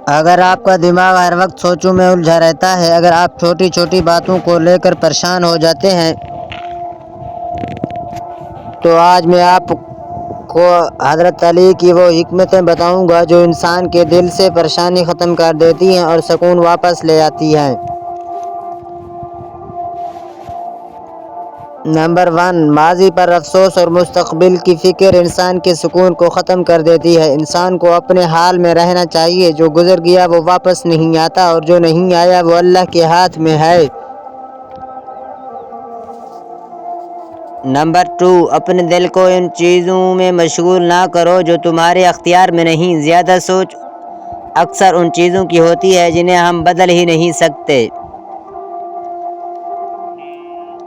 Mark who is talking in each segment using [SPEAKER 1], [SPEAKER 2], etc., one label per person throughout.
[SPEAKER 1] اگر آپ کا دماغ ہر وقت سوچوں میں الجھا رہتا ہے، اگر آپ چھوٹی چھوٹی باتوں کو لے کر پریشان ہو جاتے ہیں، تو آج میں آپ کو حضرت علی کی وہ حکمتیں بتاؤں گا جو انسان کے دل سے پریشانی ختم کر دیتی ہیں اور سکون واپس لے آتی ہیں۔ نمبر 1، ماضی پر افسوس اور مستقبل کی فکر انسان کے سکون کو ختم کر دیتی ہے۔ انسان کو اپنے حال میں رہنا چاہیے۔ جو گزر گیا وہ واپس نہیں آتا اور جو نہیں آیا وہ اللہ کے ہاتھ میں ہے۔ نمبر 2، اپنے دل کو ان چیزوں میں مشغول نہ کرو جو تمہارے اختیار میں نہیں۔ زیادہ سوچ اکثر ان چیزوں کی ہوتی ہے جنہیں ہم بدل ہی نہیں سکتے۔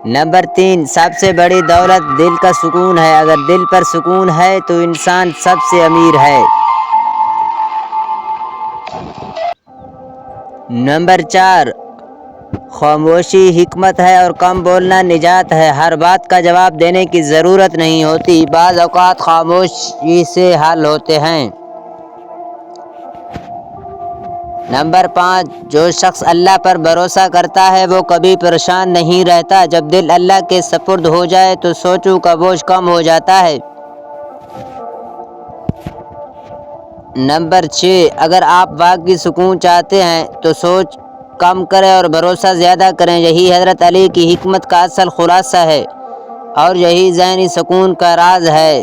[SPEAKER 1] نمبر 3، سب سے بڑی دولت دل کا سکون ہے۔ اگر دل پر سکون ہے تو انسان سب سے امیر ہے۔ نمبر 4، خاموشی حکمت ہے اور کم بولنا نجات ہے۔ ہر بات کا جواب دینے کی ضرورت نہیں ہوتی، بعض اوقات خاموشی سے حل ہوتے ہیں۔ نمبر 5، جو شخص اللہ پر بھروسہ کرتا ہے وہ کبھی پریشان نہیں رہتا۔ جب دل اللہ کے سپرد ہو جائے تو سوچوں کا بوجھ کم ہو جاتا ہے۔ نمبر 6، اگر آپ واقعی سکون چاہتے ہیں تو سوچ کم کریں اور بھروسہ زیادہ کریں۔ یہی حضرت علی کی حکمت کا اصل خلاصہ ہے اور یہی ذہنی سکون کا راز ہے۔